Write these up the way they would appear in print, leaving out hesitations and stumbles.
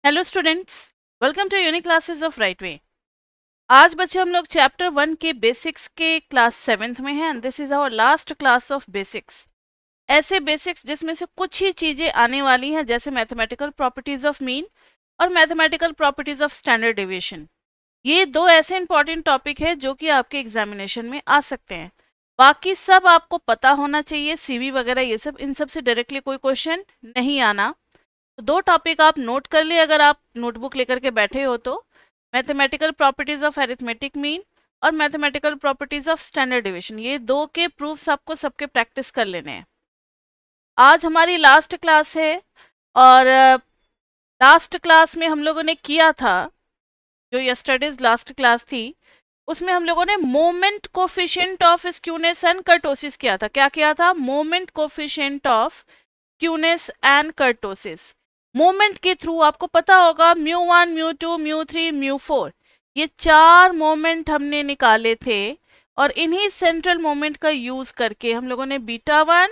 Hello students, welcome to Unique Classes of Right Way. आज बच्चे हम लोग चैप्टर 1 के बेसिक्स के क्लास 7th में हैं and this is our last class of basics. ऐसे बेसिक्स जिसमें से कुछ ही चीज़ें आने वाली हैं, जैसे मैथमेटिकल प्रॉपर्टीज ऑफ मीन और mathematical properties of standard deviation. ये दो ऐसे इंपॉर्टेंट टॉपिक है जो कि आपके एग्जामिनेशन में आ सकते हैं। बाकी सब आपको पता होना चाहिए, सीवी वगैरह ये सब, इन सब से डायरेक्टली कोई क्वेश्चन नहीं आना। तो दो टॉपिक आप नोट कर लिए अगर आप नोटबुक लेकर के बैठे हो तो, mathematical properties of arithmetic mean और mathematical properties of standard division. ये दो के प्रूफ्स आपको सबके प्रैक्टिस कर लेने हैं। आज हमारी लास्ट क्लास है और लास्ट क्लास में हम लोगों ने किया था, जो यस्टरडेज लास्ट क्लास थी, उसमें हम लोगों ने moment coefficient of skewness and kurtosis किया था। क्या किया था? Moment coefficient of skewness and kurtosis. Moment के थ्रू आपको पता होगा μ1 μ2 μ3 μ4, ये चार मोमेंट हमने निकाले थे और इन्हीं सेंट्रल मोमेंट का यूज करके हम लोगों ने बीटा वन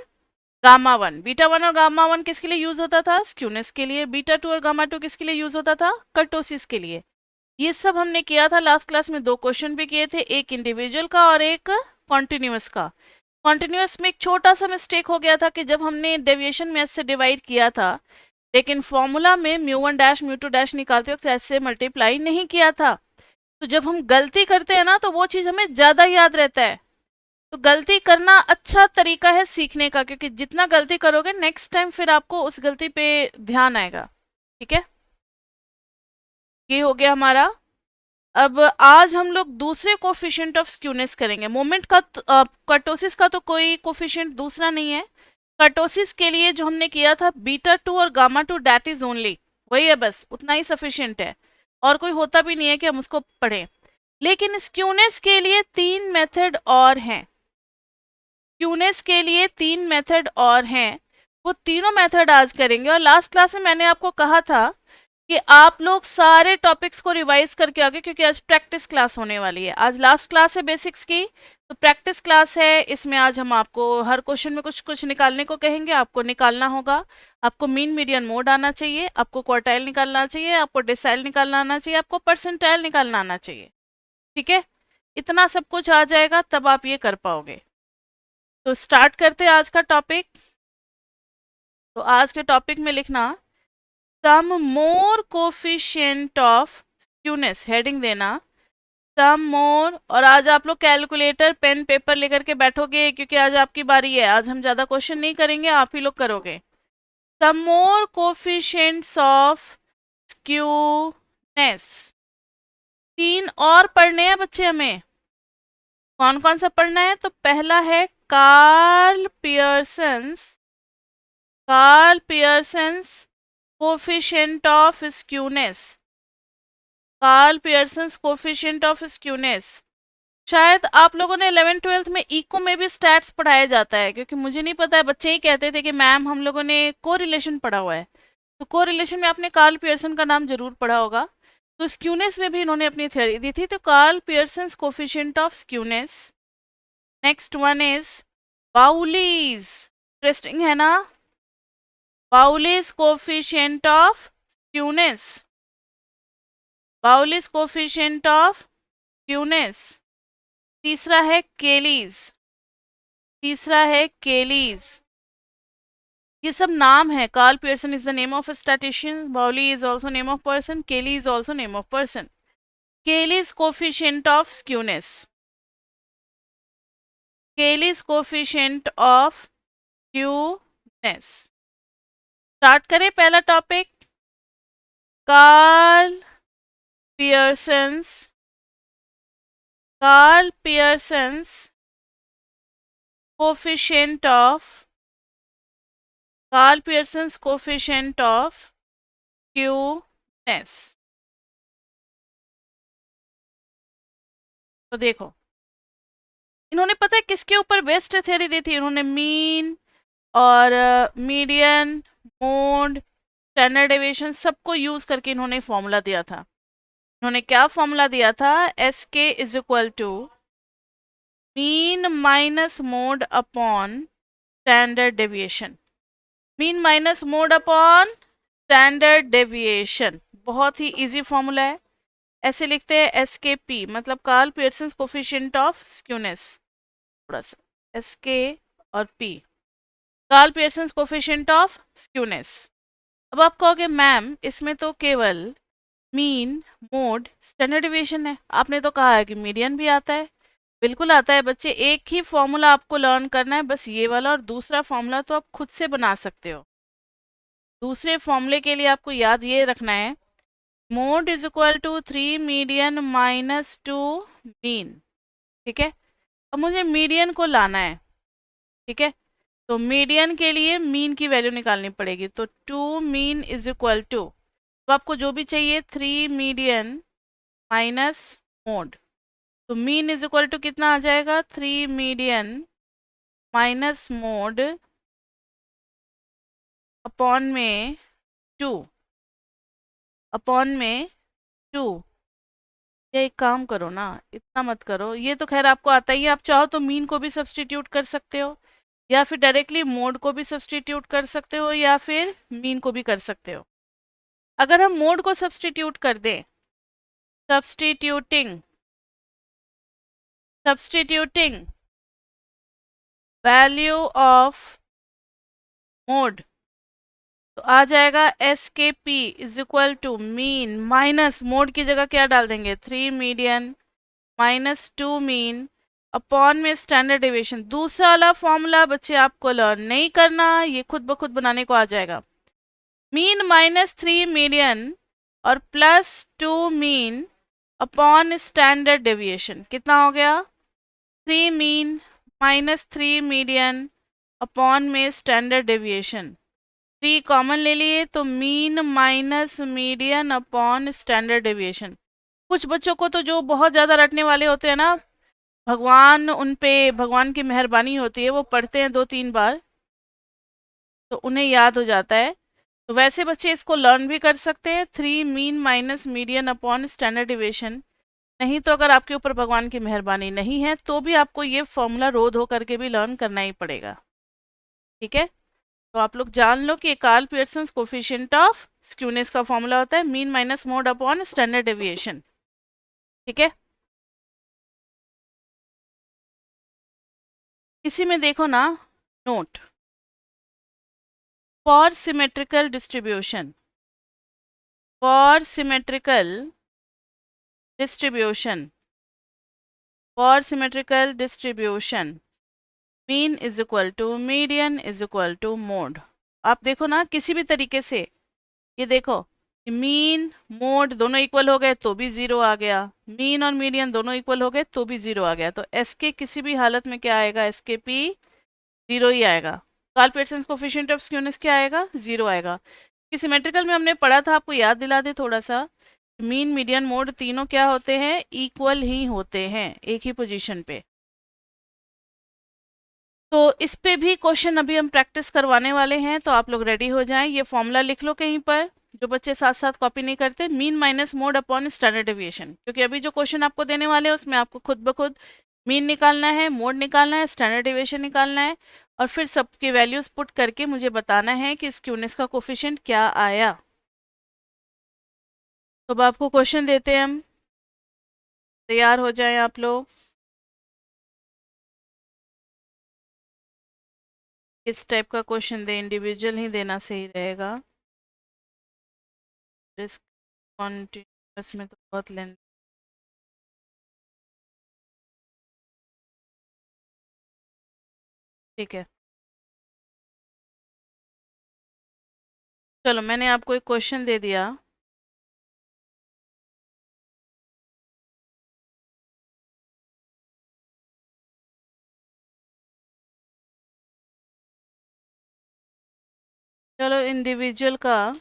और गामा वन किसके लिए यूज होता था? स्क्यूनेस के लिए। बीटा टू और गामा टू किसके लिए यूज होता था? कर्टोसिस के लिए। ये सब हमने किया था लास्ट क्लास में। दो क्वेश्चन भी किए थे, एक इंडिविजुअल का और एक कॉन्टिन्यूअस का। कॉन्टिन्यूअस में एक छोटा सा मिस्टेक हो गया था कि जब हमने डेविएशन में ऐसे डिवाइड किया था, लेकिन फॉर्मूला में μ1 डैश μ2 डैश निकालते वक्त ऐसे मल्टीप्लाई नहीं किया था। तो जब हम गलती करते हैं ना, तो वो चीज़ हमें ज़्यादा याद रहता है। तो गलती करना अच्छा तरीका है सीखने का, क्योंकि जितना गलती करोगे नेक्स्ट टाइम फिर आपको उस गलती पे ध्यान आएगा। ठीक है, ये हो गया हमारा। अब आज हम लोग दूसरे कोफिशिएंट ऑफ स्क्यूनेस करेंगे। मोमेंट का कर्टोसिस का तो कोई कोफिशिएंट दूसरा नहीं है। कर्टोसिस के लिए जो हमने किया था बीटा टू और gamma two, that is only, वही है, बस उतना ही सफिशिएंट है। और कोई होता भी नहीं है कि हम उसको पढ़ें। लेकिन स्क्यूनेस के लिए तीन मेथड और हैं। स्क्यूनेस के लिए तीन मेथड और हैं, वो तीनों मेथड आज करेंगे। और लास्ट क्लास में मैंने आपको कहा था कि आप लोग सारे टॉपिक्स को रिवाइज करके आगे, क्योंकि आज प्रैक्टिस क्लास होने वाली है। आज लास्ट क्लास है बेसिक्स की, तो प्रैक्टिस क्लास है। इसमें आज हम आपको हर क्वेश्चन में कुछ कुछ निकालने को कहेंगे, आपको निकालना होगा। आपको मीन मीडियन मोड आना चाहिए, आपको क्वार्टाइल निकालना चाहिए, आपको डेसाइल निकालना आना चाहिए, आपको परसेंटाइल निकालना आना चाहिए। ठीक है, इतना सब कुछ आ जाएगा तब आप ये कर पाओगे। तो स्टार्ट करते हैं आज का टॉपिक। तो आज के टॉपिक में लिखना सम मोर कोफिशिएंट ऑफ स्क्यूनेस, हेडिंग देना सम मोर। और आज आप लोग कैलकुलेटर पेन पेपर लेकर के बैठोगे, क्योंकि आज आपकी बारी है। आज हम ज्यादा क्वेश्चन नहीं करेंगे, आप ही लोग करोगे। सम मोर कोफिशिएंट्स ऑफ स्क्यूनेस। तीन और पढ़ने हैं बच्चे हमें। कौन कौन सा पढ़ना है? तो पहला है Karl Pearson's coefficient of skewness. Karl Pearson's coefficient of skewness. शायद आप लोगों ने 11th-12th में इको में भी स्टैट्स पढ़ाया जाता है, क्योंकि मुझे नहीं पता है। बच्चे ही कहते थे कि मैम हम लोगों ने कोरिलेशन पढ़ा हुआ है। तो कोरिलेशन में आपने कार्ल पियर्सन का नाम जरूर पढ़ा होगा। तो स्क्यूनेस में भी इन्होंने अपनी थ्योरी दी थी। तो Karl Pearson's coefficient of skewness. Next one is Bowley's. Interesting है ना? Bowley's coefficient of skewness. Bowley's coefficient of skewness. तीसरा है केलीज। तीसरा है केलीज। ये सब नाम है। Karl Pearson is the name of a statistician, Bowley is also name of person, Kelly is also name of person. Kelly's coefficient of skewness. Kelly's coefficient of skewness. Start करें पहला topic. Karl Pearson's coefficient of Karl Pearson's coefficient of skewness. तो देखो, इन्होंने पता है किसके ऊपर best theory दी थी? इन्होंने मीन और मीडियन, मोड, स्टैंडर्ड डेविएशन सबको यूज करके इन्होंने फॉर्मूला दिया था। इन्होंने क्या फॉर्मूला दिया था? S K is equal to mean minus mode upon standard deviation. Mean minus mode upon standard deviation, बहुत ही इजी फॉर्मूला है। ऐसे लिखते हैं एस के पी, मतलब Karl Pearson coefficient of skewness, थोड़ा सा एस के और P, Karl Pearson coefficient of skewness. अब आप कहोगे मैम इसमें तो केवल मीन, मोड, स्टैंडर्ड डिविएशन है, आपने तो कहा है कि मीडियन भी आता है। बिल्कुल आता है बच्चे, एक ही फॉर्मूला आपको लर्न करना है, बस ये वाला, और दूसरा फॉर्मूला तो आप खुद से बना सकते हो। दूसरे फॉर्मूले के लिए आपको याद ये रखना है, mode is equal to 3 median minus 2 mean. ठीक है, अब मुझे मीडियन को लाना है। ठीक है, तो मीडियन के लिए मीन की वैल्यू निकालनी पड़ेगी, तो 2 मीन इज इक्वल टू, तो आपको जो भी चाहिए 3 मीडियन माइनस मोड, तो मीन इज इक्वल टू कितना आ जाएगा, 3 मीडियन माइनस मोड अपॉन में 2, अपॉन में 2। ये एक काम करो ना, इतना मत करो, ये तो खैर आपको आता ही है, आप चाहो तो मीन को भी सब्सटीट्यूट कर सकते हो, या फिर डायरेक्टली मोड को भी सब्सटीट्यूट कर सकते हो, या फिर मीन को भी कर सकते हो। अगर हम मोड को सब्सटीट्यूट कर दें, substituting substituting value of mode, तो आ जाएगा S K P is equal to mean minus mode की जगह क्या डाल देंगे, 3 मीडियन माइनस 2 मीन अपॉन में स्टैंडर्ड डेविएशन। दूसरा वाला फॉर्मूला बच्चे आपको लर्न नहीं करना, ये खुद ब खुद बनाने को आ जाएगा। मीन माइनस 3 मीडियन और plus 2 mean upon standard deviation, कितना हो गया, 3 मीन माइनस 3 मीडियन अपॉन में स्टैंडर्ड डेविएशन। 3 कॉमन ले लिए तो mean minus median upon standard deviation. कुछ बच्चों को तो जो बहुत ज़्यादा रटने वाले होते हैं ना, भगवान उन पे, भगवान की मेहरबानी होती है, वो पढ़ते हैं 2-3 बार तो उन्हें याद हो जाता है। तो वैसे बच्चे इसको लर्न भी कर सकते हैं, 3 mean minus median upon standard deviation. नहीं तो अगर आपके ऊपर भगवान की मेहरबानी नहीं है तो भी आपको ये फॉर्मूला रो धो करके भी लर्न करना ही पड़ेगा। ठीक है, तो आप लोग जान लो कि Karl Pearson coefficient of skewness का फॉर्मूला होता है mean minus mode upon standard deviation. ठीक है, इसी में देखो ना, note for symmetrical distribution, for symmetrical distribution, for symmetrical distribution mean is equal to median is equal to mode. आप देखो ना किसी भी तरीके से, ये देखो मीन मोड दोनों इक्वल हो गए तो भी जीरो आ गया, मीन और मीडियन दोनों इक्वल हो गए तो भी जीरो आ गया, तो एस के किसी भी हालत में क्या आएगा, एस के पी जीरो ही आएगा। Karl Pearson coefficient of skewness क्या आएगा, जीरो आएगा। कि सिमेट्रिकल में हमने पढ़ा था, आपको याद दिला दे थोड़ा सा, मीन मीडियन मोड तीनों क्या होते हैं, इक्वल ही होते हैं एक ही पोजीशन पे। तो इस पे भी क्वेश्चन अभी हम प्रैक्टिस करवाने वाले हैं, तो आप लोग रेडी हो जाएं। ये फॉर्मूला लिख लो कहीं पर, जो बच्चे साथ साथ कॉपी नहीं करते, mean minus mode upon standard deviation, क्योंकि अभी जो क्वेश्चन आपको देने वाले हैं उसमें आपको खुद ब खुद मीन निकालना है, मोड निकालना है, स्टैंडर्ड डेविएशन निकालना है, और फिर सबके वैल्यूज पुट करके मुझे बताना है कि स्क्यूनेस का कोफिशिएंट क्या आया। तो अब आपको क्वेश्चन देते हैं हम, तैयार हो जाएं आप लोग। किस टाइप का क्वेश्चन दें, इंडिविजुअल ही देना सही रहेगा, रिस्क कॉन्टिन्यूस में तो बहुत लेंथ। ठीक है, चलो मैंने आपको एक क्वेश्चन दे दिया। चलो इंडिविजुअल का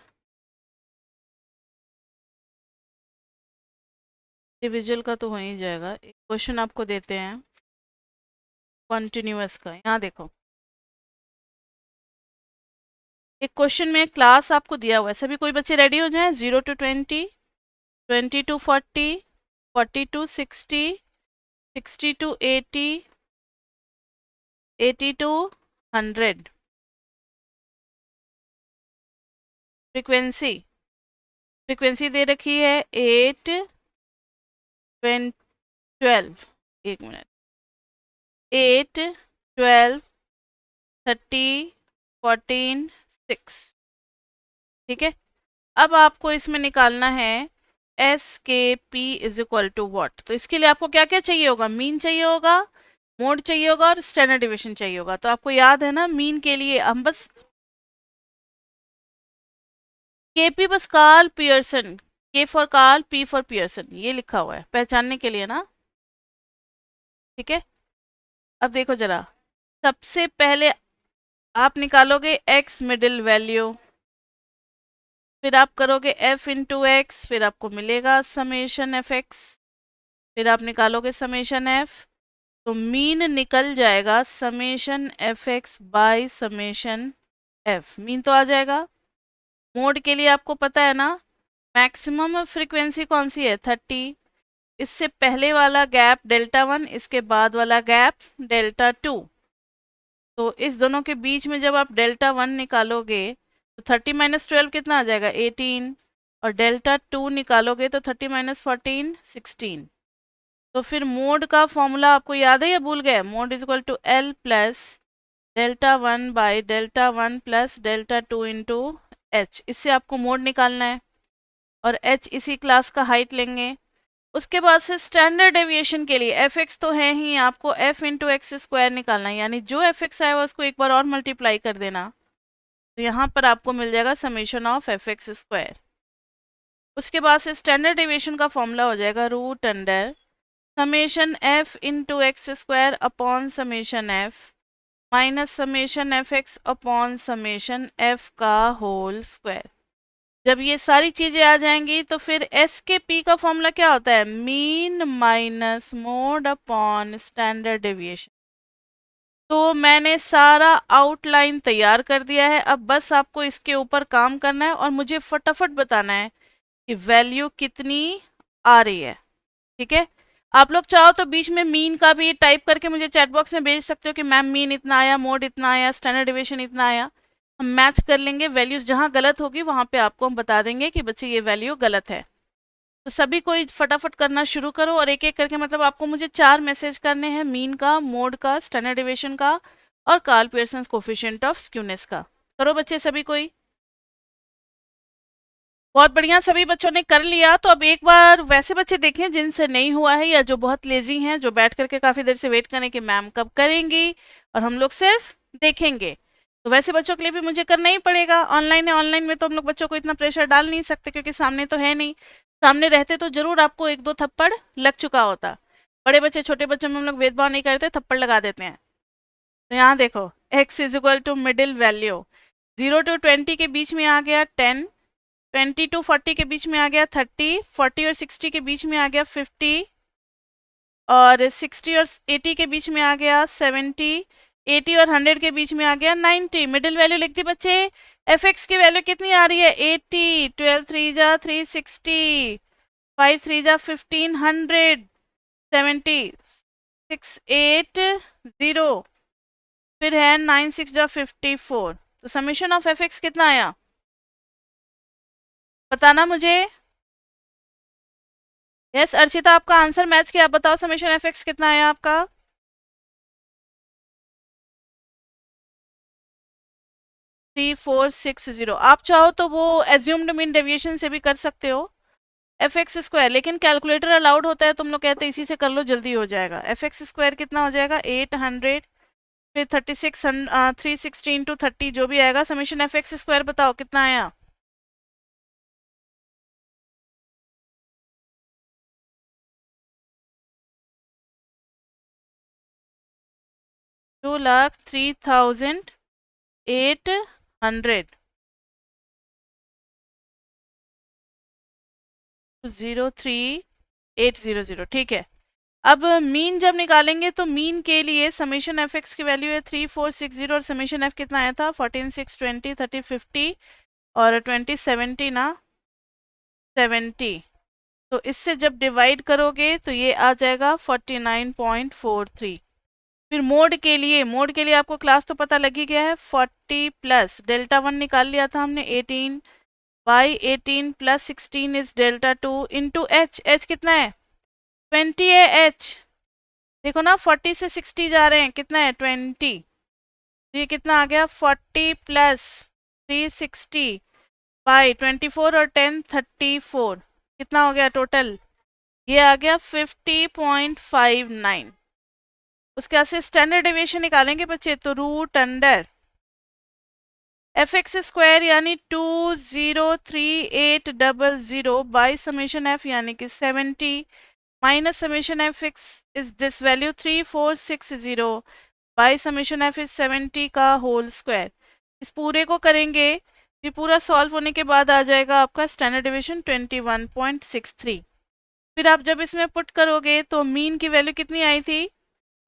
तो हो ही जाएगा। एक क्वेश्चन आपको देते हैं कॉन्टिन्यूअस का, यहाँ देखो, एक क्वेश्चन में क्लास आपको दिया हुआ है, सभी कोई बच्चे रेडी हो जाएं, 0 to 20, 20 to 40, 40 to 60, 60 to 80, 80 to 100। Frequency frequency दे रखी है 8 12, एक मिनट, 8 12 30 14 6, ठीक है। अब आपको इसमें निकालना है S K P is equal to what. तो इसके लिए आपको क्या क्या चाहिए होगा, मीन चाहिए होगा, मोड चाहिए होगा और स्टैंडर्ड डिविएशन चाहिए होगा। तो आपको याद है ना, मीन के लिए हम बस केपी बस Karl Pearson, K for Karl P for Pearson, ये लिखा हुआ है पहचानने के लिए ना, ठीक है। अब देखो जरा, सबसे पहले आप निकालोगे एक्स मिडिल वैल्यू, फिर आप करोगे f इंटू एक्स, फिर आपको मिलेगा समेशन एफ एक्स, फिर आप निकालोगे समेशन f, तो मीन निकल जाएगा summation F x by summation f, mean तो आ जाएगा। मोड के लिए आपको पता है ना, मैक्सिमम फ्रीक्वेंसी कौन सी है 30, इससे पहले वाला गैप डेल्टा 1, इसके बाद वाला गैप डेल्टा 2, तो इस दोनों के बीच में जब आप डेल्टा 1 निकालोगे तो 30 माइनस 12 कितना आ जाएगा 18, और डेल्टा 2 निकालोगे तो 30 माइनस 14 16। तो फिर मोड का फॉर्मूला आपको याद है या भूल गए, mode is equal to L plus delta 1 by delta 1 plus delta 2 into H, इससे आपको मोड निकालना है, और एच इसी क्लास का हाइट लेंगे। उसके बाद से स्टैंडर्ड डेविएशन के लिए एफ एक्स तो है ही, आपको एफ इंटू एक्स स्क्वायर निकालना है, यानी जो एफ एक्स आएगा उसको एक बार और मल्टीप्लाई कर देना, तो यहाँ पर आपको मिल जाएगा summation of F X square. उसके बाद से स्टैंडर्ड डेविएशन का फॉर्मूला हो जाएगा root under summation F into X square upon summation F minus summation F X upon summation F का होल स्क्वायर। जब ये सारी चीजें आ जाएंगी तो फिर एस के पी का फॉर्मूला क्या होता है, mean minus mode upon standard deviation. तो मैंने सारा आउटलाइन तैयार कर दिया है, अब बस आपको इसके ऊपर काम करना है और मुझे फटाफट बताना है कि वैल्यू कितनी आ रही है, ठीक है। आप लोग चाहो तो बीच में मीन का भी टाइप करके मुझे चैट बॉक्स में भेज सकते हो कि मैम मीन इतना आया, मोड इतना आया, स्टैंडर्ड डिविएशन इतना आया, हम मैच कर लेंगे। वैल्यूज जहां गलत होगी वहां पे आपको हम बता देंगे कि बच्चे ये वैल्यू गलत है। तो सभी कोई फटाफट करना शुरू करो, और एक एक करके, मतलब आपको मुझे 4 मैसेज करने हैं, मीन का, मोड का, स्टैंडर्ड डिविएशन का और Karl Pearson coefficient of skewness का। करो बच्चे सभी कोई। बहुत बढ़िया, सभी बच्चों ने कर लिया। तो अब एक बार वैसे बच्चे देखें जिनसे नहीं हुआ है या जो बहुत लेजी हैं, जो बैठ करके काफ़ी देर से वेट करें कि मैम कब करेंगी और हम लोग सिर्फ देखेंगे। तो वैसे बच्चों के लिए भी मुझे करना ही पड़ेगा, ऑनलाइन है, ऑनलाइन में तो हम लोग बच्चों को इतना प्रेशर डाल नहीं सकते क्योंकि सामने तो है नहीं। सामने रहते तो जरूर आपको एक दो थप्पड़ लग चुका होता। बड़े बच्चे छोटे बच्चों में हम लोग भेदभाव नहीं करते, थप्पड़ लगा देते हैं। तो यहाँ देखो, x is equal to middle value 0 to 20 के बीच में आ गया 10, 20 to 40 के बीच में आ गया 30, 40 और 60 के बीच में आ गया 50, और 60 और 80 के बीच में आ गया 70, 80 और 100 के बीच में आ गया 90। मिडिल वैल्यू लिख दी बच्चे। एफ एक्स की वैल्यू कितनी आ रही है 80, 12 3 जा 360, 5 3 जा 1500, 70, 680, फिर है 9 6 जा 54। तो समेशन ऑफ एफ एक्स कितना आया बताना मुझे। यस अर्चिता, आपका आंसर मैच किया, आप बताओ समेशन एफ एक्स कितना आया आपका। 3460। आप चाहो तो वो एज्यूम्ड मीन डेविएशन से भी कर सकते हो एफ एक्स स्क्वायर, लेकिन कैलकुलेटर अलाउड होता है, तुम लोग कहते हैं इसी से कर लो जल्दी हो जाएगा। एफ एक्स स्क्वायर कितना हो जाएगा 800, फिर 36 360 इंटू 30 जो भी आएगा। समेशन एफ एक्स स्क्वायर बताओ कितना आया। 2,03,800, 03800, ठीक है। अब मीन जब निकालेंगे तो मीन के लिए समेशन एफ एक्स की वैल्यू है 3460, और समेशन एफ कितना आया था 14 6 20 30 50 और 20 70 ना 70। तो इससे जब डिवाइड करोगे तो ये आ जाएगा 49.43। फिर मोड के लिए आपको क्लास तो पता लग ही गया है, 40 प्लस डेल्टा 1 निकाल लिया था हमने 18, y18 plus 16 is delta 2 into H. H कितना है? 20 है एच। देखो ना 40 से 60 जा रहे हैं, कितना है? 20। तो ये कितना आ गया? 40 प्लस 360 बाई 24 और 10 34। कितना हो गया टोटल? ये आ गया 50.59। उसके बाद से स्टैंडर्ड डेविएशन निकालेंगे बच्चे, तो root under F X square यानी 203,800 बाई समेशन एफ यानी कि 70 minus summation F X is this value 3460 by summation F is 70 का होल स्क्वायर। इस पूरे को करेंगे, ये पूरा सॉल्व होने के बाद आ जाएगा आपका स्टैंडर्ड डेविएशन 21.63। फिर आप जब इसमें पुट करोगे तो मीन की वैल्यू कितनी आई थी?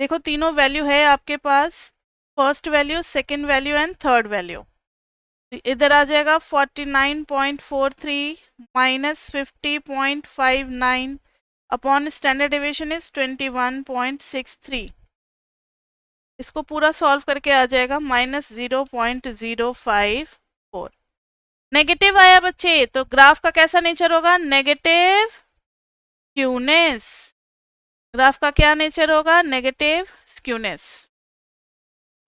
देखो तीनों वैल्यू है आपके पास, first value, second value and third value. इधर आ जाएगा 49.43 minus 50.59 upon standard deviation is 21.63। इसको पूरा सॉल्व करके आ जाएगा माइनस 0.054। नेगेटिव आया बच्चे, तो ग्राफ का कैसा नेचर होगा? Negative skewness. ग्राफ का क्या नेचर होगा? Negative skewness.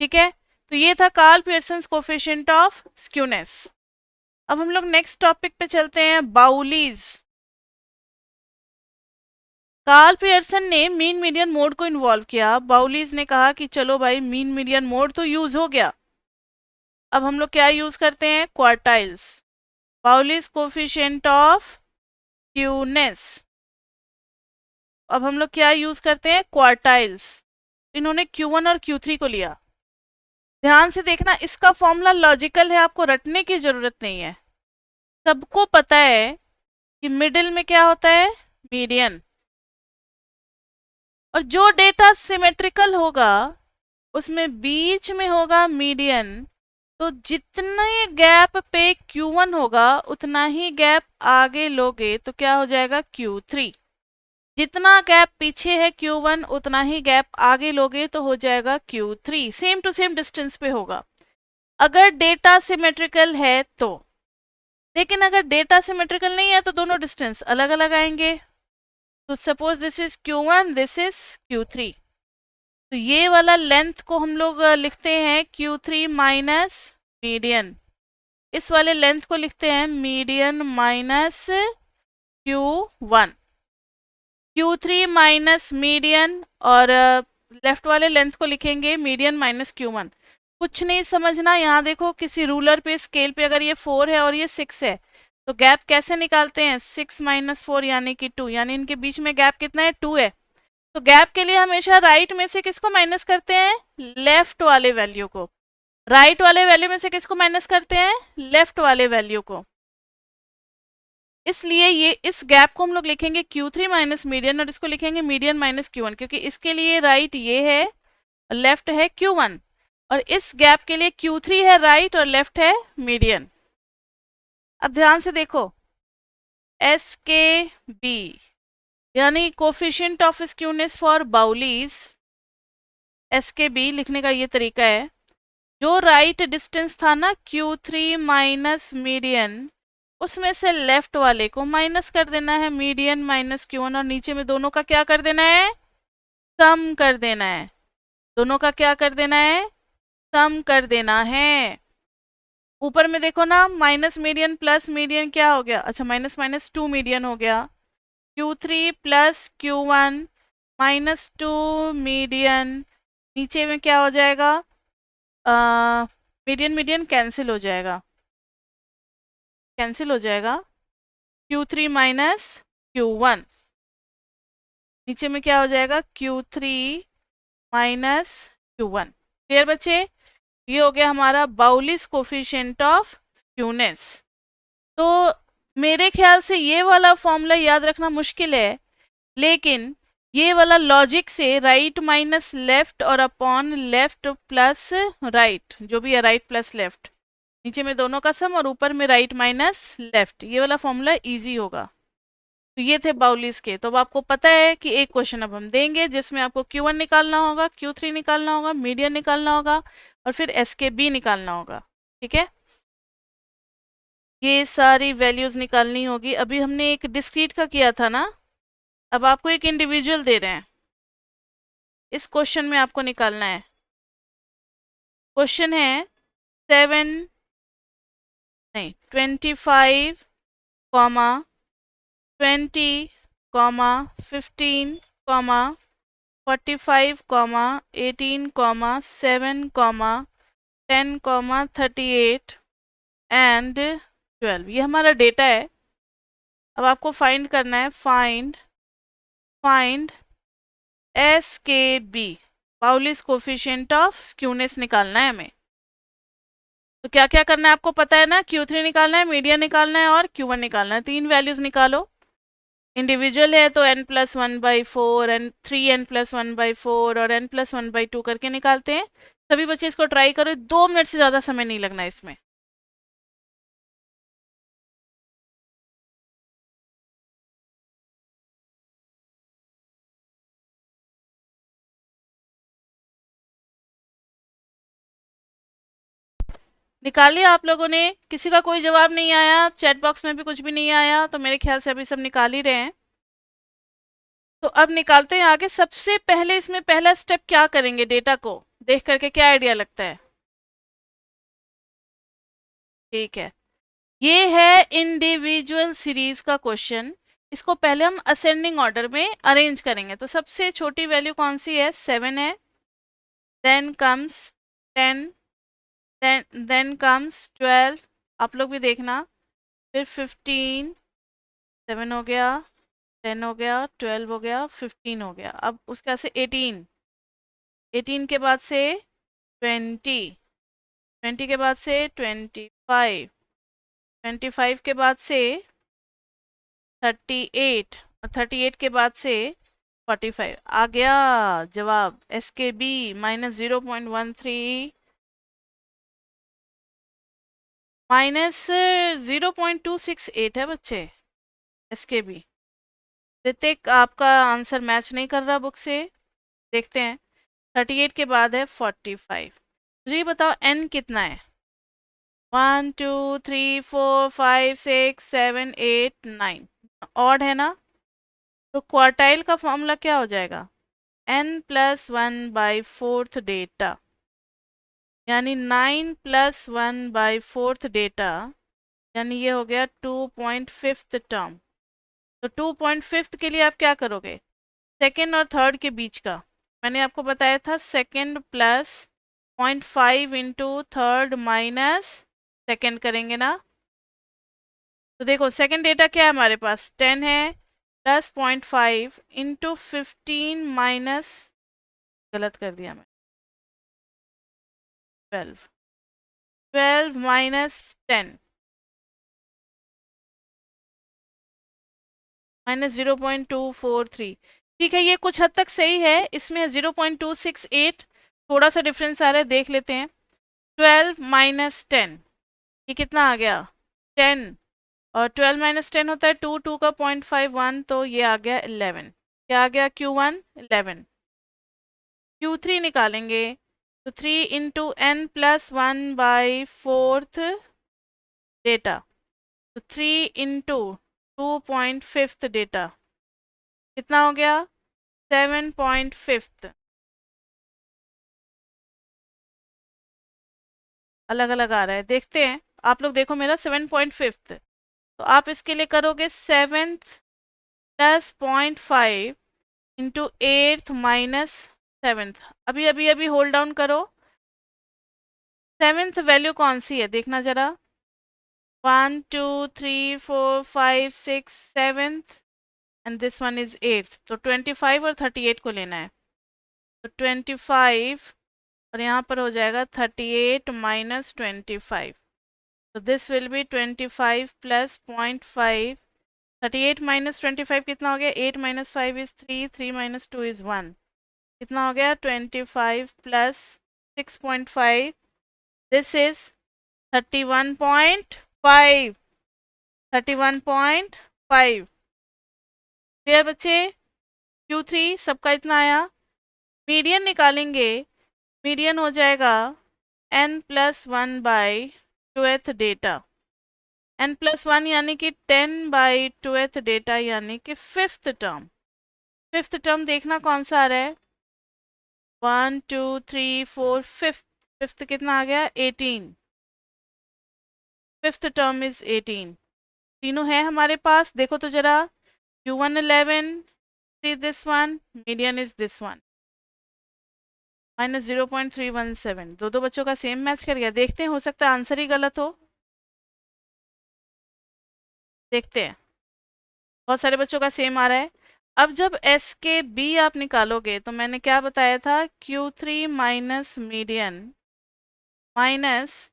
ठीक है, तो ये था Karl Pearson coefficient of skewness. अब हम लोग नेक्स्ट टॉपिक पे चलते हैं, बाउलीज। कार्ल पियर्सन ने मीन मीडियन मोड को इन्वॉल्व किया। बाउलीज ने कहा कि चलो भाई मीन मीडियन मोड तो यूज हो गया, अब हम लोग क्या यूज करते हैं? Quartiles. Bowley's coefficient of skewness. अब हम लोग क्या यूज करते हैं? क्वार्टाइल्स। इन्होंने Q1 और Q3 को लिया। ध्यान से देखना, इसका फॉर्मूला लॉजिकल है, आपको रटने की जरूरत नहीं है। सबको पता है कि मिडिल में क्या होता है? मीडियन। और जो डेटा सिमेट्रिकल होगा उसमें बीच में होगा मीडियन। तो जितने गैप पे Q1 होगा उतना ही गैप आगे लोगे तो क्या हो जाएगा? Q3। जितना गैप पीछे है Q1 उतना ही गैप आगे लोगे तो हो जाएगा Q3। Same to same distance पे होगा अगर डेटा सिमेट्रिकल है तो। लेकिन अगर डेटा सिमेट्रिकल नहीं है तो दोनों डिस्टेंस अलग अलग आएंगे। तो suppose this is Q1, this is Q3। तो ये वाला लेंथ को हम लोग लिखते हैं Q3 माइनस मीडियन। इस वाले लेंथ को लिखते हैं median minus Q1। Q3 minus median, और लेफ्ट वाले लेंथ को लिखेंगे मीडियन माइनस Q1। कुछ नहीं समझना, यहाँ देखो किसी रूलर पे, स्केल पे अगर ये 4 है और ये 6 है तो गैप कैसे निकालते हैं? 6 माइनस 4 यानी कि 2, यानी इनके बीच में गैप कितना है? 2 है। तो गैप के लिए हमेशा राइट में से किसको माइनस करते हैं? लेफ्ट वाले वैल्यू को। राइट वाले वैल्यू में से किसको माइनस करते हैं? लेफ्ट वाले वैल्यू को। इसलिए ये इस गैप को हम लोग लिखेंगे Q3 माइनस मीडियन, और इसको लिखेंगे मीडियन माइनस Q1, क्योंकि इसके लिए राइट ये है और लेफ्ट है Q1, और इस गैप के लिए Q3 है राइट और लेफ्ट है मीडियन। अब ध्यान से देखो, एस के बी यानी coefficient of skewness for Bowley's, S K B लिखने का ये तरीका है। जो राइट डिस्टेंस था ना Q3 माइनस मीडियन, उसमें से लेफ्ट वाले को माइनस कर देना है, मीडियन माइनस Q1, और नीचे में दोनों का क्या कर देना है? सम कर देना है। दोनों का क्या कर देना है? सम कर देना है। ऊपर में देखो ना, माइनस मीडियन प्लस मीडियन क्या हो गया? अच्छा, माइनस माइनस 2 मीडियन हो गया। Q3 plus Q1 minus 2 median. नीचे में क्या हो जाएगा? मीडियन मीडियन कैंसिल हो जाएगा, कैंसिल हो जाएगा। Q3 माइनस Q1, नीचे में क्या हो जाएगा? Q3 minus Q1। क्लियर बच्चे? ये हो गया हमारा बाउलीज कोफिशिएंट ऑफ स्क्यूनेस। तो मेरे ख्याल से ये वाला फॉर्मूला याद रखना मुश्किल है, लेकिन ये वाला लॉजिक से राइट माइनस लेफ्ट और अपॉन लेफ्ट प्लस राइट, जो भी है राइट प्लस लेफ्ट, नीचे में दोनों का सम और ऊपर में राइट माइनस लेफ्ट, ये वाला फॉर्मूला इजी होगा। तो ये थे बाउलीज के। तो अब आपको पता है कि एक क्वेश्चन अब हम देंगे जिसमें आपको Q1 निकालना होगा, Q3 निकालना होगा, मीडियन निकालना होगा और फिर SKB निकालना होगा। ठीक है। ये सारी वैल्यूज निकालनी होगी। अभी हमने एक डिस्क्रीट का किया था ना, अब आपको एक इंडिविजुअल दे रहे हैं, इस क्वेश्चन में आपको निकालना है। क्वेश्चन है 7 नहीं 25 comma 20 comma 15 comma 45 comma 18 comma 7 comma 10 comma 38 and 12। ये हमारा डेटा है। अब आपको फाइंड करना है, find S K B, Pauli's coefficient of skewness निकालना है हमें। तो क्या क्या करना है आपको पता है ना, Q3 निकालना है, मीडियन निकालना है और Q1 निकालना है। तीन वैल्यूज निकालो। इंडिविजुअल है तो n+1/4 एन 3n+1/4 और n+1/2 करके निकालते हैं। सभी बच्चे इसको ट्राई करो, 2 मिनट से ज़्यादा समय नहीं लगना इसमें। निकालिए आप लोगों ने। किसी का कोई जवाब नहीं आया, चैट बॉक्स में भी कुछ भी नहीं आया, तो मेरे ख्याल से अभी सब निकाल ही रहे हैं। तो अब निकालते हैं आगे। सबसे पहले इसमें पहला स्टेप क्या करेंगे, डेटा को देख करके क्या आइडिया लगता है? ठीक है, ये है इंडिविजुअल सीरीज का क्वेश्चन। इसको पहले हम असेंडिंग ऑर्डर में अरेंज करेंगे। तो सबसे छोटी वैल्यू कौन सी है? 7 है। देन कम्स 10, देन कम्स 12, आप लोग भी देखना। फिर 15, 7 हो गया, 10 हो गया, 12 हो गया, 15 हो गया। अब उसके बाद से 18, 18 के बाद से 20, 20 के बाद से 25, 25 के बाद से 38 और 38 के बाद से 45। आ गया जवाब, एस के बी -0.13 -0.268 है बच्चे, एस के बी। ऋतिक आपका आंसर मैच नहीं कर रहा बुक से, देखते हैं। 38 के बाद है 45। मुझे ये बताओ एन कितना है? 1 2 3 4 5 6 7 8 9, ऑड है ना? तो क्वार्टाइल का फॉर्मूला क्या हो जाएगा? n+1/4 डेटा, यानी 9+1/4 डेटा, यानी ये हो गया 2.5 टर्म। तो 2.5 के लिए आप क्या करोगे? सेकेंड और थर्ड के बीच का, मैंने आपको बताया था second plus 0.5 into third minus second करेंगे ना। तो देखो सेकेंड डेटा क्या है हमारे पास, 10 है, प्लस 0.5 इंटू 15 माइनस, गलत कर दिया मैं, 12, 12 माइनस 10 -0.243। ठीक है, ये कुछ हद तक सही है। इसमें 0.268, थोड़ा सा डिफरेंस आ रहा है, देख लेते हैं। 12 माइनस 10, ये कितना आ गया? 10, और 12 माइनस 10 होता है 2, 2 का 0.51, तो ये आ गया 11। क्या आ गया? Q1 11। Q3 निकालेंगे तो 3 इंटू n+1/4 डेटा, तो 3 इंटू 2.5 डेटा, कितना हो गया? 7.5। अलग अलग आ रहा है, देखते हैं। आप लोग देखो मेरा 7.5, तो आप इसके लिए करोगे 7th plus 0.5 into 8th minus 7th। अभी अभी अभी होल्ड डाउन करो। 7th वैल्यू कौन सी है देखना जरा, 1 2 3 4 5 6 7th and this one is 8th। तो 25 और 38 को लेना है। तो 25 और यहाँ पर हो जाएगा 38 माइनस 25। तो this will be 25 plus 0.5। 38 minus 25 कितना हो गया? 8 माइनस 5 इज 3, 3 माइनस 2 इज 1। कितना हो गया? 25 प्लस 6.5, दिस इज 31.5, 31.5। क्लियर बच्चे? Q3 सबका इतना आया। मीडियन निकालेंगे, मीडियन हो जाएगा n+1/2 डेटा, n+1 यानी कि 10/2th डेटा यानी कि फिफ्थ टर्म। फिफ्थ टर्म देखना कौन सा आ रहा है, 1 2 3 4 फिफ्थ। फिफ्थ कितना आ गया, 18। Fifth term is 18। तीनों है हमारे पास, देखो तो जरा, Q1 11 is this one, median is this one, -0.317। दो बच्चों का सेम मैच कर गया। देखते हैं, हो सकता है आंसर ही गलत हो, देखते हैं। बहुत सारे बच्चों का सेम आ रहा है। अब जब एस के बी आप निकालोगे तो मैंने क्या बताया था, Q3 minus median minus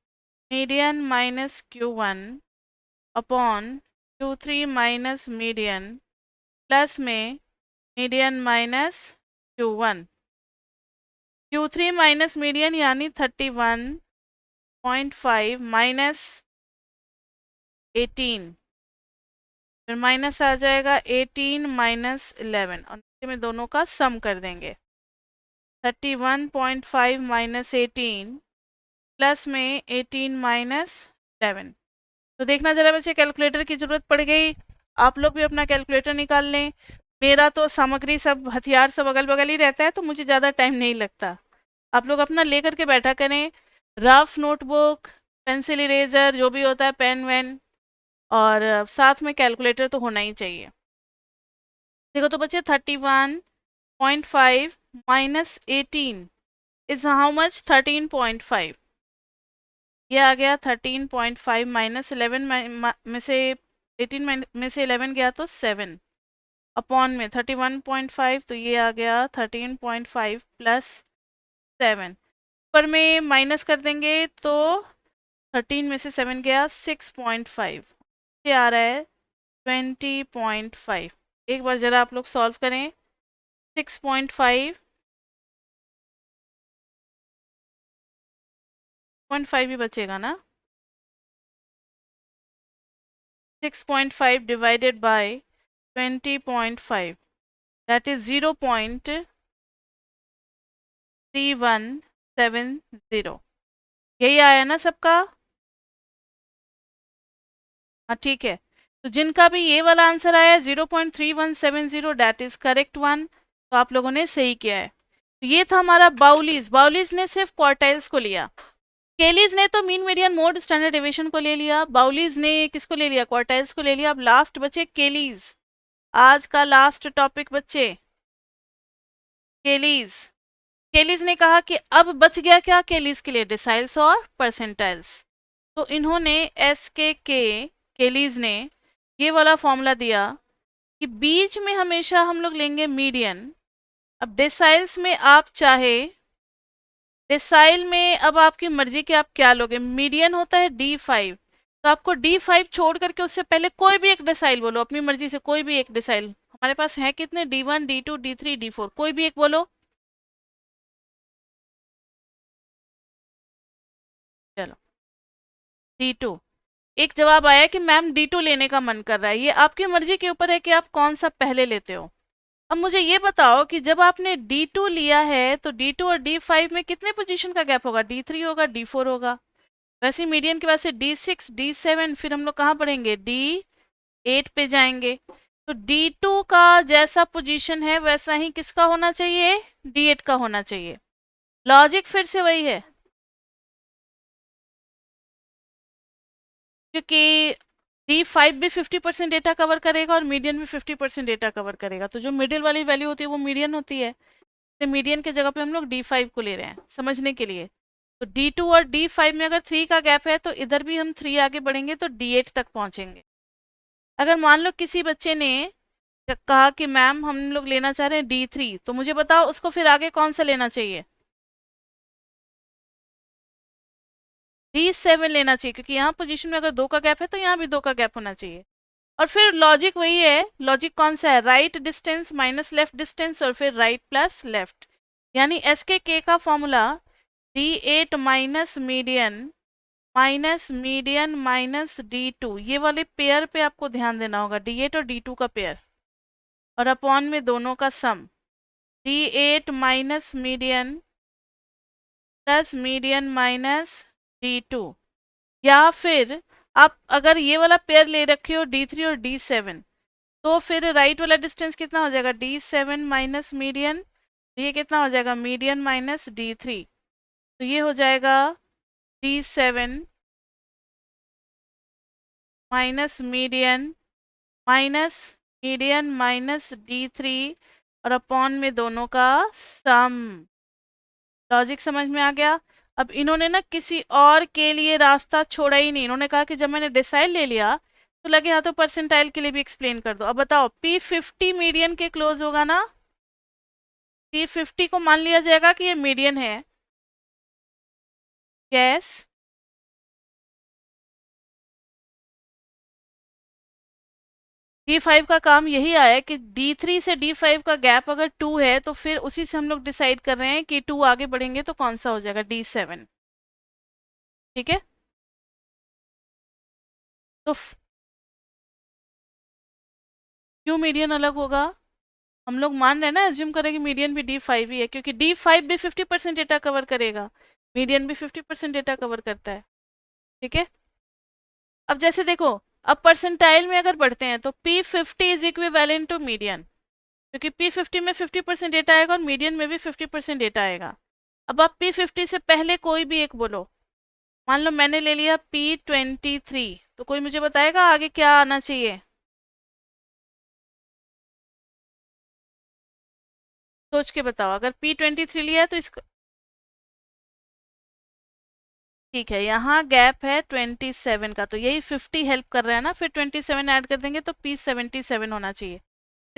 Q1 upon Q3 minus median plus में median minus Q1। Q3 minus median यानी 31.5 माइनस 18, फिर माइनस आ जाएगा 18 माइनस 11 और नीचे में दोनों का सम कर देंगे। 31.5 माइनस 18 प्लस में 18 माइनस 11। तो देखना जरा बच्चे, कैलकुलेटर की जरूरत पड़ गई, आप लोग भी अपना कैलकुलेटर निकाल लें। मेरा तो सामग्री सब, हथियार सब अगल बगल ही रहता है, तो मुझे ज़्यादा टाइम नहीं लगता। आप लोग अपना लेकर के बैठा करें, रफ नोटबुक, पेंसिल इरेजर, जो भी होता है, पेन वेन, और साथ में कैलकुलेटर तो होना ही चाहिए। देखो तो बच्चे, 31.5 माइनस 18 इज हाउ मच, 13.5। ये आ गया 13.5 माइनस 11 में से 18 में से 11 गया तो 7 अपॉन में 31.5, तो ये आ गया 13.5 प्लस 7। पर में माइनस कर देंगे तो 13 में से 7 गया 6.5, ये आ रहा है 20.5। एक बार जरा आप लोग सॉल्व करें, 6.5 ही बचेगा ना, 6.5 डिवाइडेड बाय 20.5, दैट इज 0.3170। यही आया ना सबका? हाँ ठीक है। तो जिनका भी ये वाला आंसर आया 0.3170, डेट इज करेक्ट वन, तो आप लोगों ने सही किया है। तो ये था हमारा बाउलीज। बाउलीज ने सिर्फ क्वार्टाइल्स को लिया, केलीज ने तो mean median mode standard deviation को ले लिया, बाउलीज ने किसको ले लिया, क्वार्टाइल्स को ले लिया। अब लास्ट बचे केलीज, आज का लास्ट टॉपिक बच्चे, केलीज। केलीज ने कहा कि अब बच गया क्या केलीज के लिए, डिसाइल्स और परसेंटाइल्स। तो इन्होंने एस के केलीज ने ये वाला फॉर्मूला दिया कि बीच में हमेशा हम लोग लेंगे मीडियन। अब डिसाइल्स में आप चाहे, डिसाइल में अब आपकी मर्जी कि आप क्या लोगे। मीडियन होता है D5, तो आपको D5 छोड़ करके उससे पहले कोई भी एक डिसाइल बोलो, अपनी मर्जी से कोई भी एक डिसाइल। हमारे पास है कितने, D1 D2 D3 D4, कोई भी एक बोलो। चलो D2। एक जवाब आया कि मैम D2 लेने का मन कर रहा है। ये आपकी मर्जी के ऊपर है कि आप कौन सा पहले लेते हो। अब मुझे ये बताओ कि जब आपने D2 लिया है तो D2 और D5 में कितने पोजीशन का गैप होगा, D3 होगा, D4 होगा। वैसे मीडियन के बाद से D6 D7, फिर हम लोग कहाँ पढ़ेंगे, D8 पे जाएंगे। तो D2 का जैसा पोजीशन है वैसा ही किसका होना चाहिए, D8 का होना चाहिए। लॉजिक फिर से वही है, क्योंकि D5 भी 50% डेटा कवर करेगा और मीडियन भी 50% डेटा कवर करेगा, तो जो मिडिल वाली वैल्यू होती है वो मीडियन होती है। तो मीडियन के जगह पे हम लोग D5 को ले रहे हैं समझने के लिए। तो D2 और D5 में अगर 3 का गैप है तो इधर भी हम 3 आगे बढ़ेंगे तो D8 तक पहुंचेंगे। अगर मान लो किसी बच्चे ने कहा कि मैम हम लोग लेना चाह रहे हैं D3, तो मुझे बताओ उसको फिर आगे कौन सा लेना चाहिए, D7 लेना चाहिए, क्योंकि यहाँ पोजीशन में अगर 2 का गैप है तो यहाँ भी 2 का गैप होना चाहिए। और फिर लॉजिक वही है, लॉजिक कौन सा है, right distance minus left distance और फिर राइट प्लस लेफ्ट। यानी एस के का formula D8 minus median minus D2, ये वाले पेयर पे आपको ध्यान देना होगा, D8 और D2 का पेयर, और अपॉन में दोनों का सम, D8 minus median plus median minus D2। या फिर आप अगर ये वाला पेयर ले रखे हो D3 और D7, तो फिर राइट वाला डिस्टेंस कितना हो जाएगा, D7 माइनस मीडियन, ये कितना हो जाएगा, मीडियन माइनस D3, तो ये हो जाएगा D7 minus median minus D3 और अपॉन में दोनों का सम। लॉजिक समझ में आ गया। अब इन्होंने ना किसी और के लिए रास्ता छोड़ा ही नहीं, इन्होंने कहा कि जब मैंने डिसाइड ले लिया तो लगे हाथों परसेंटाइल के लिए भी एक्सप्लेन कर दो। अब बताओ P50 मीडियन के क्लोज होगा ना, P50 को मान लिया जाएगा कि ये मीडियन है। यस, D5 का काम यही आया है कि D3 से D5 का गैप अगर 2 है तो फिर उसी से हम लोग डिसाइड कर रहे हैं कि 2 आगे बढ़ेंगे तो कौन सा हो जाएगा, D7। ठीक है, तो क्यों मीडियन अलग होगा, हम लोग मान रहे हैं ना, एज्यूम करें कि मीडियन भी D5 ही है, क्योंकि D5 भी 50% डेटा कवर करेगा, मीडियन भी 50% डेटा कवर करता है। ठीक है, अब जैसे देखो, अब परसेंटाइल में अगर बढ़ते हैं तो P50 is equivalent to median, क्योंकि P50 में 50% डेटा आएगा और मीडियन में भी 50% डेटा आएगा। अब आप P50 से पहले कोई भी एक बोलो, मान लो मैंने ले लिया P23, तो कोई मुझे बताएगा आगे क्या आना चाहिए, सोच के बताओ। अगर P23 लिया है तो इसका, ठीक है, यहाँ गैप है 27 का, तो यही 50 हेल्प कर रहा है ना, फिर 27 ऐड कर देंगे तो P77 होना चाहिए।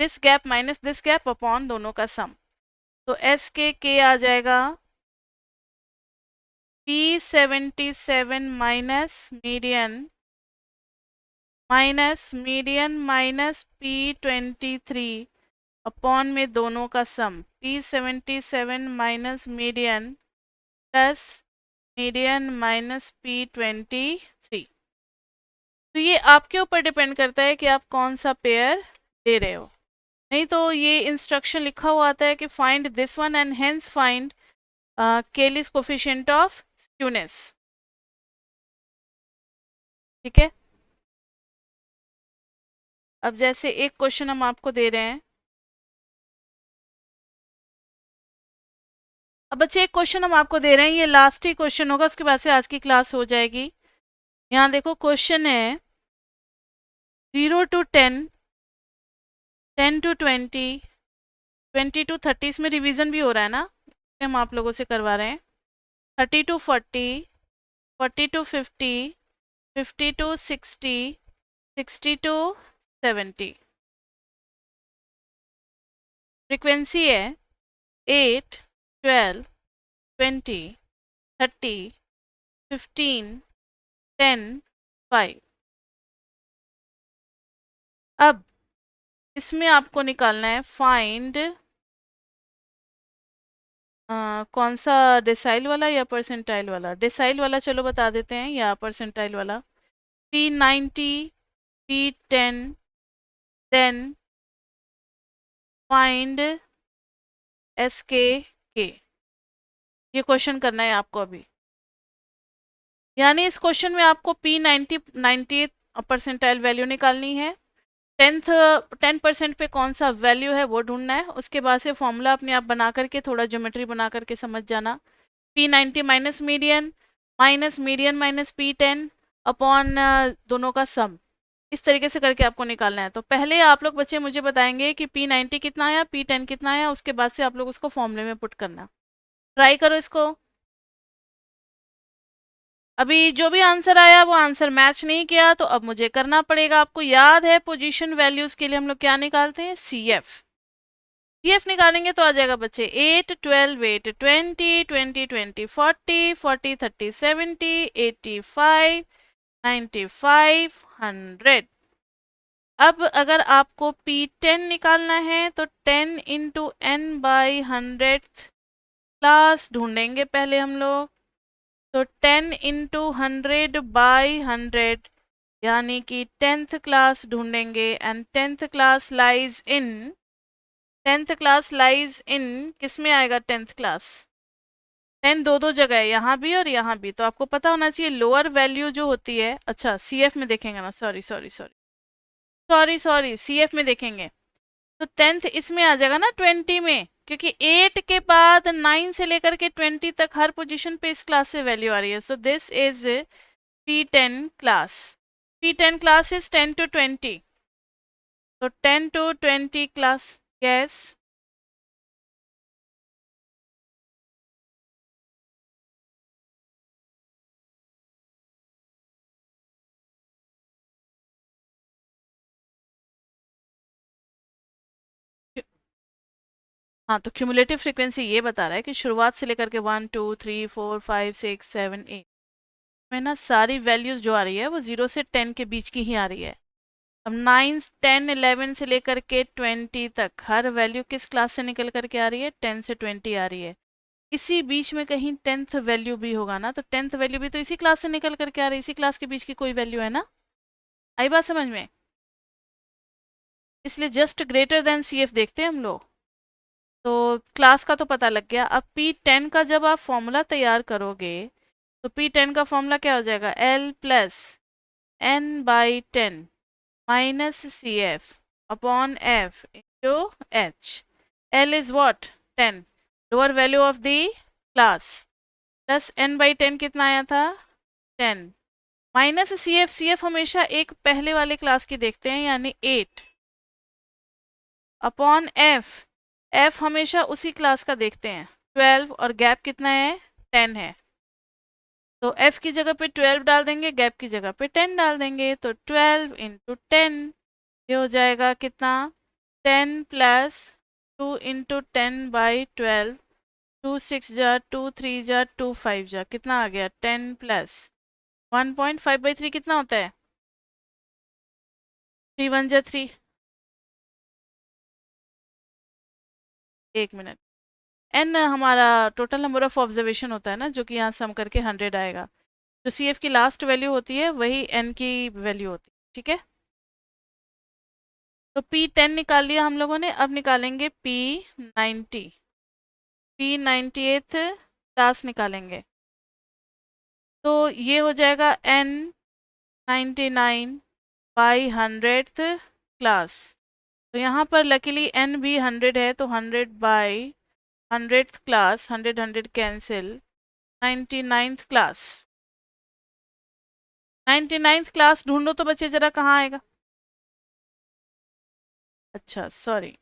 This gap minus this gap upon दोनों का सम, तो एस के आ जाएगा P77 माइनस P23 अपॉन में दोनों का सम, P77 minus median plus median minus P23। तो ये आपके ऊपर डिपेंड करता है कि आप कौन सा पेयर दे रहे हो। नहीं तो ये इंस्ट्रक्शन लिखा हुआ आता है कि find this one and hence find Kelly's coefficient of skewness. ठीक है, अब जैसे एक क्वेश्चन हम आपको दे रहे हैं, अब बच्चे एक क्वेश्चन हम आपको दे रहे हैं, ये लास्ट ही क्वेश्चन होगा, उसके बाद से आज की क्लास हो जाएगी। यहाँ देखो क्वेश्चन है 0 to 10, 10 to 20, 20 to 30, इसमें रिवीजन भी हो रहा है ना, हम आप लोगों से करवा रहे हैं। 30 to 40, 40 to 50, 50 to 60, 60 to 70। Frequency है 8, 12, 20, 30, 15, 10, 5। अब इसमें आपको निकालना है फाइंड कौन सा, डेसाइल वाला या परसेंटाइल वाला। डेसाइल वाला चलो बता देते हैं, या परसेंटाइल वाला। P90, P10, then find SK। ये क्वेश्चन करना है आपको अभी, यानी इस क्वेश्चन में आपको P90 90 परसेंटाइल वैल्यू निकालनी है, 10% पे कौन सा वैल्यू है वो ढूंढना है। उसके बाद से फॉर्मूला अपने आप बना करके, थोड़ा ज्योमेट्री बना करके समझ जाना। P90 minus median minus P10 upon दोनों का सम, इस तरीके से करके आपको निकालना है। तो पहले आप लोग बच्चे मुझे बताएंगे कि P90 कितना आया, P10 कितना आया, उसके बाद से आप लोग उसको फॉर्मूले में पुट करना। ट्राई करो इसको। अभी जो भी आंसर आया वो आंसर मैच नहीं किया तो अब मुझे करना पड़ेगा। आपको याद है पोजीशन वैल्यूज के लिए हम लोग क्या निकालते हैं, CF। CF निकालेंगे तो आ जाएगा बच्चे 8, 12, 8, 20, 20, 20, 40, 40, 30, 70, 85, 95, 100। अब अगर आपको P10 निकालना है तो 10 इंटू n बाई 100 क्लास ढूंढेंगे पहले हम लोग, तो 10 इंटू 100 बाई 100 यानी कि 10th क्लास ढूंढेंगे। And 10th class lies in, 10th class lies in किस में आएगा 10th क्लास, 10 दो दो जगह है, यहाँ भी और यहाँ भी, तो आपको पता होना चाहिए लोअर वैल्यू जो होती है, अच्छा CF में देखेंगे ना, sorry sorry sorry sorry sorry, CF में देखेंगे तो 10th इसमें आ जाएगा ना 20 में, क्योंकि 8 के बाद 9 से लेकर के 20 तक हर पोजीशन पे इस क्लास से वैल्यू आ रही है, so this is P10 class. P10 class is 10 to 20, तो 10 to 20 क्लास। यस, हाँ, तो क्यूमुलेटिव फ्रीक्वेंसी ये बता रहा है कि शुरुआत से लेकर के 1 2 3 4 5 6 7 8 में ना सारी वैल्यूज जो आ रही है वो 0 से 10 के बीच की ही आ रही है। अब 9 10 11 से लेकर के 20 तक हर वैल्यू किस क्लास से निकल करके आ रही है, 10 से 20 आ रही है। इसी बीच में कहीं 10th वैल्यू भी होगा ना, तो 10th वैल्यू भी तो इसी क्लास से निकल करके आ रही है, इसी क्लास के बीच की कोई वैल्यू है ना। आई बात समझ में? इसलिए जस्ट ग्रेटर देन CF देखते हैं हम लोग। तो क्लास का तो पता लग गया। अब P10 का जब आप फॉर्मूला तैयार करोगे तो P10 का फॉर्मूला क्या हो जाएगा, L plus n/10 minus CF upon F into H। L is what, 10, lower value of the class, plus n/10 कितना आया था, 10, माइनस CF हमेशा एक पहले वाले क्लास की देखते हैं यानी 8, अपॉन F हमेशा उसी क्लास का देखते हैं 12, और गैप कितना है, 10 है। तो F की जगह पे 12 डाल देंगे, गैप की जगह पे 10 डाल देंगे, तो 12 इंटू 10, ये हो जाएगा कितना, 10 प्लस 2 इंटू 10/12, 2 6 जा, 2 3 जा, 2 5 जा, कितना आ गया, 10 प्लस 1.5/3 कितना होता है, 3 1 जा 3। एक मिनट, n हमारा टोटल नंबर ऑफ ऑब्जर्वेशन होता है ना, जो कि यहाँ सम करके 100 आएगा। जो CF की लास्ट वैल्यू होती है वही n की वैल्यू होती है, ठीक है। तो P10 निकाल लिया हम लोगों ने, अब निकालेंगे P90, P90th क्लास निकालेंगे। तो ये हो जाएगा N99/100th क्लास। तो यहाँ पर लकीली n भी 100 है, तो 100/100th class, 100 100 cancel, 99th class. 99th class ढूंढो तो बच्चे जरा, कहाँ आएगा, अच्छा सॉरी,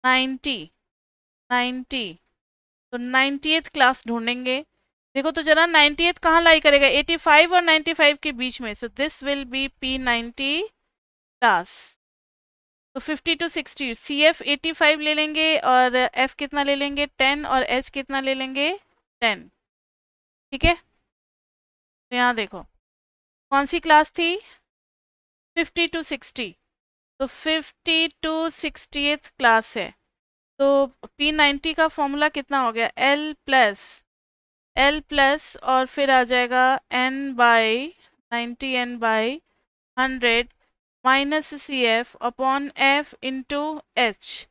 90 90, तो 90th क्लास ढूंढेंगे। देखो तो जरा 90th कहाँ लाई करेगा, 85 और 95 के बीच में, so this will be P90 class. तो 50 to 60, CF 85 ले लेंगे और F कितना ले लेंगे, 10, और H कितना ले लेंगे, 10, ठीक है। तो यहाँ देखो कौन सी क्लास थी, 50 to 60, तो 50 to 60th क्लास है। तो P90 का फॉर्मूला कितना हो गया, L प्लस और फिर आ जाएगा n/90, n/100 minus CF upon F into H।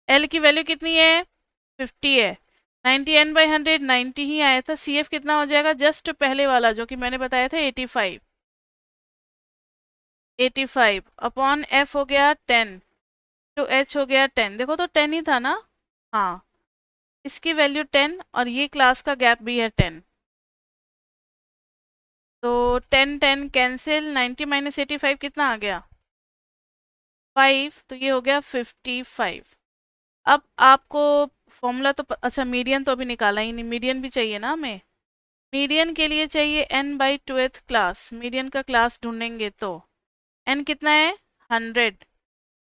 L की वैल्यू कितनी है, 50 है, 90 n/100 90 ही आया था, CF कितना हो जाएगा, जस्ट पहले वाला जो कि मैंने बताया था 85, 85 अपॉन F हो गया 10, तो H हो गया 10, देखो तो 10 ही था ना, हाँ, इसकी वैल्यू 10 और ये क्लास का गैप भी है 10, तो 10 10 कैंसिल, 90 माइनस 85 कितना आ गया, 5, तो ये हो गया 55। अब आपको फॉर्मूला तो अच्छा मीडियन तो अभी निकाला ही नहीं, मीडियन भी चाहिए ना हमें। मीडियन के लिए चाहिए n/2th क्लास, मीडियन का क्लास ढूंढेंगे तो n कितना है, 100,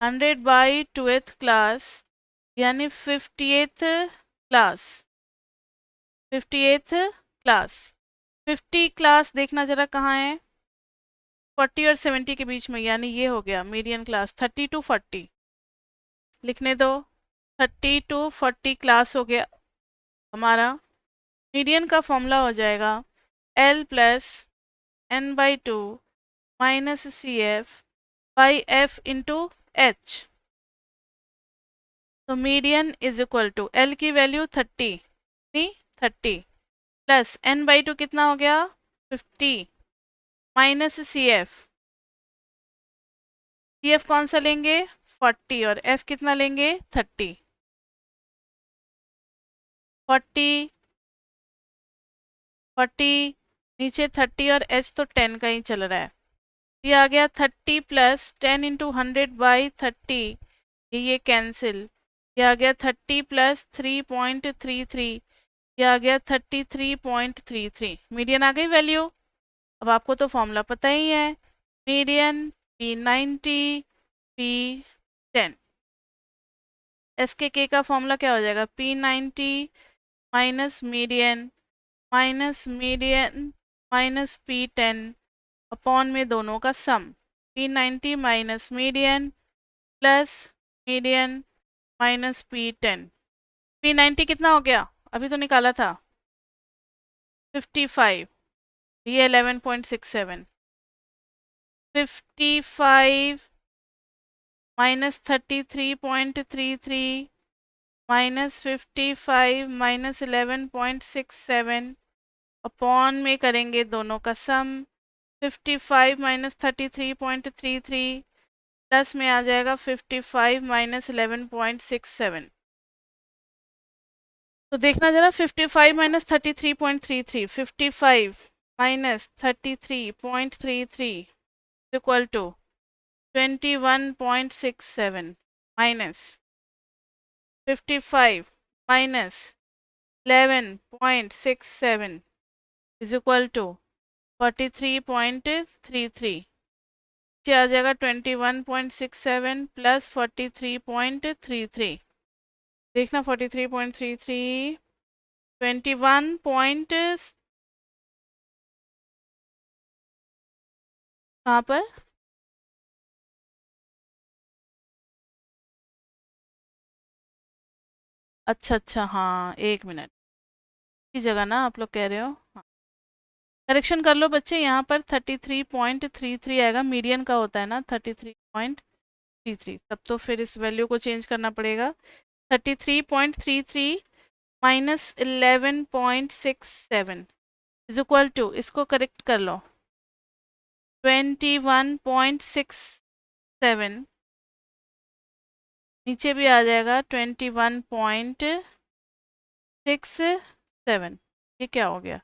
100/2th क्लास यानी 50th class, 50th class. 50 class देखना जरा कहाँ है, 40 और 70 के बीच में, यानी ये हो गया मीडियन क्लास, 30 to 40 लिखने दो, 30 to 40 क्लास हो गया हमारा। मीडियन का फॉर्मूला हो जाएगा L plus n/2 minus CF by F into H। तो median is equal to L की value 30, 30 plus n by two कितना हो गया 50 माइनस सी एफ कौन सा लेंगे 40 और f कितना लेंगे 30, 40 40 नीचे 30 और h तो 10 का ही चल रहा है। ये आ गया 30 प्लस 10 इंटू 100/30, ये कैंसिल। ये आ गया 30 प्लस 3.33, ये आ गया 33.33। मीडियन आ गई वैल्यू। अब आपको तो फॉर्मूला पता ही है, मीडियन P90 P10। एस के का फॉर्मूला क्या हो जाएगा P90 minus median minus P10 upon में दोनों का सम। P90 minus median plus median minus P10। P90 कितना हो गया अभी तो निकाला था 55, ये 11.67, 55 माइनस 33.33 माइनस 55 माइनस 11.67 अपॉन में करेंगे दोनों का सम। 55 माइनस 33.33 प्लस में आ जाएगा 55 माइनस 11.67। तो देखना जरा 55 minus 33.33, 55 minus 33.33 equal to 21.67 minus 55 minus 11.67 is equal to 43.33। आ जाएगा 21.67 प्लस 43.33। देखना 43.33 21 पॉइंट कहाँ पर अच्छा अच्छा हाँ 1 मिनट की जगह ना आप लोग कह रहे हो, हाँ करेक्शन कर लो बच्चे। यहाँ पर 33.33 आएगा, मीडियन का होता है ना 33.33, तब तो फिर इस वैल्यू को चेंज करना पड़ेगा। 33.33 माइनस 11.67 इज इक्वल टू, इसको करेक्ट कर लो 21.67, नीचे भी आ जाएगा 21.67। ये क्या हो गया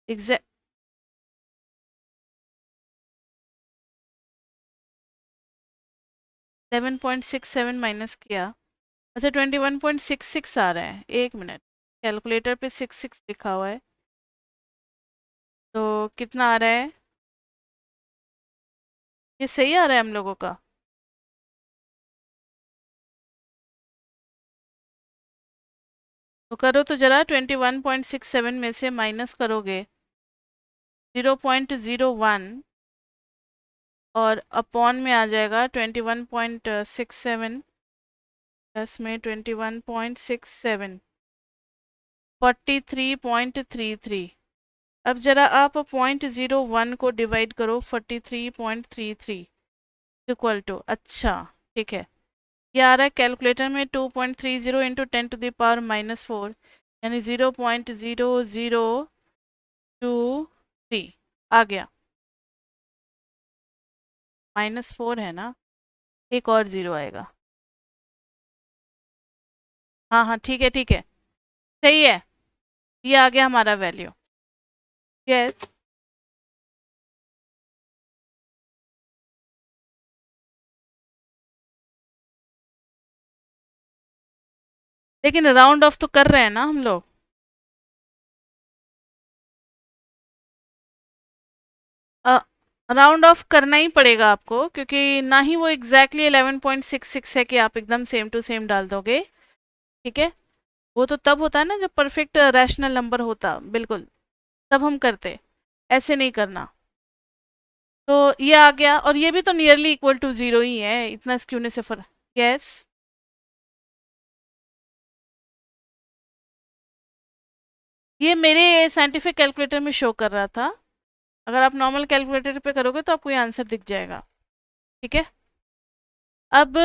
एग्जैक्ट 11.67 माइनस किया, अच्छा 21.66 आ रहा है। 1 मिनट, कैलकुलेटर पे 66 लिखा हुआ है, तो कितना आ रहा है, ये सही आ रहा है हम लोगों का। तो करो तो जरा 21.67 में से माइनस करोगे 0.01 और अपॉन में आ जाएगा 21.67 प्लस में 21.67 43.33। अब जरा आप 0.01 को डिवाइड करो 43.33 इक्वल टू, अच्छा ठीक है, ये आ रहा है कैलकुलेटर में 2.30 इंटू 10⁻⁻⁴, यानी 0.0023 आ गया। -4 है ना, एक और जीरो आएगा। हाँ हाँ ठीक है ठीक है, सही है, ये आ गया हमारा वैल्यू। यस लेकिन राउंड ऑफ तो कर रहे हैं ना हम लोग। राउंड ऑफ करना ही पड़ेगा आपको, क्योंकि ना ही वो एग्जैक्टली 11.66 है कि आप एकदम सेम टू सेम डाल दोगे। ठीक है, वो तो तब होता है ना जब परफेक्ट रैशनल नंबर होता, बिल्कुल तब हम करते, ऐसे नहीं करना। तो ये आ गया, और ये भी तो नियरली इक्वल टू 0 ही है, इतना स्क्यूने से फर्क। यस ये मेरे साइंटिफिक कैलकुलेटर में शो कर रहा था, अगर आप नॉर्मल कैलकुलेटर पे करोगे तो आपको ये आंसर दिख जाएगा। ठीक है। अब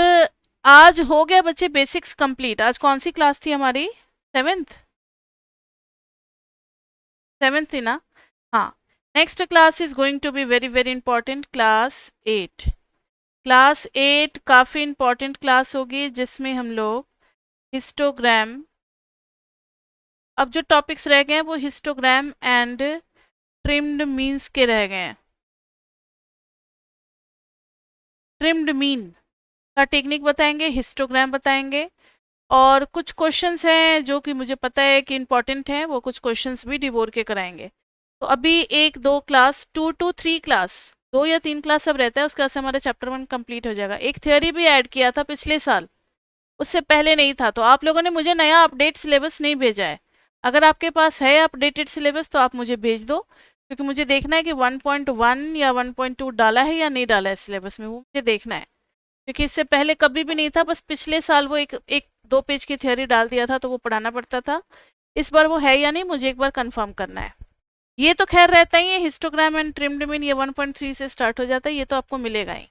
आज हो गया बच्चे बेसिक्स कंप्लीट। आज कौन सी क्लास थी हमारी? सेवेंथ। सेवेंथ थी ना? हाँ। Next class is going to be very very important, class 8। Class 8 काफ़ी इंपॉर्टेंट क्लास होगी जिसमें हम लोग हिस्टोग्राम, अब जो टॉपिक्स रह गए हैं वो हिस्टोग्राम एंड ट्रिम्ड मीन्स के रह गए हैं। ट्रिम्ड मीन का टेक्निक बताएंगे, हिस्टोग्राम बताएंगे, और कुछ क्वेश्चंस हैं जो कि मुझे पता है कि इंपॉर्टेंट हैं, वो कुछ क्वेश्चंस भी डिवोर के कराएंगे। तो अभी एक दो क्लास, 2 to 3 क्लास, 2 या 3 क्लास सब रहता है, उसके बाद से हमारा चैप्टर 1 कंप्लीट हो जाएगा। एक थ्योरी भी ऐड किया था पिछले साल, उससे पहले नहीं था, तो आप लोगों ने मुझे नया अपडेट सिलेबस नहीं भेजा है। अगर आपके पास है अपडेटेड सिलेबस तो आप मुझे भेज दो, क्योंकि मुझे देखना है कि 1.1 या 1.2 डाला है या नहीं डाला है सिलेबस में, वो मुझे देखना है। क्योंकि इससे पहले कभी भी नहीं था, बस पिछले साल वो एक एक 2 पेज की थ्योरी डाल दिया था तो वो पढ़ाना पड़ता था। इस बार वो है या नहीं मुझे एक बार कंफर्म करना है। ये तो खैर रहता ही है, हिस्टोग्राम एंड ट्रिम्ड मीन ये 1.3 से स्टार्ट हो जाता है, ये तो आपको मिलेगा ही।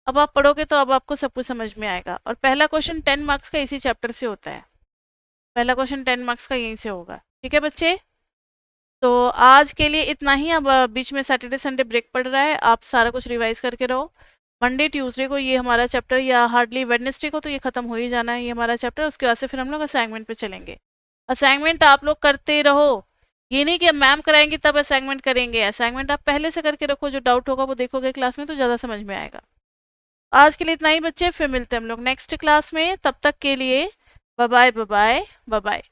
अब आप पढ़ोगे तो अब आपको सब कुछ समझ में आएगा। और पहला क्वेश्चन 10 मार्क्स का इसी चैप्टर से होता है। पहला क्वेश्चन 10 मार्क्स का यहीं से होगा। ठीक है बच्चे? तो आज के लिए इतना ही। अब बीच में सैटरडे संडे ब्रेक पड़ रहा है, आप सारा कुछ रिवाइज करके रहो। मंडे ट्यूसडे को ये हमारा चैप्टर, या हार्डली वेडनेसडे को तो ये खत्म हो ही जाना है ये हमारा चैप्टर। उसके बाद से फिर हम लोग असाइनमेंट पे चलेंगे। असाइनमेंट आप लोग करते रहो, ये नहीं कि मैम कराएंगे तब असाइनमेंट करेंगे। असाइनमेंट आप पहले से करके रखो, जो डाउट होगा वो देखोगे क्लास में तो ज़्यादा समझ में आएगा। आज के लिए इतना ही बच्चे, फिर मिलते हैं हम लोग नेक्स्ट क्लास में। तब तक के लिए bye bye, bye bye, bye bye.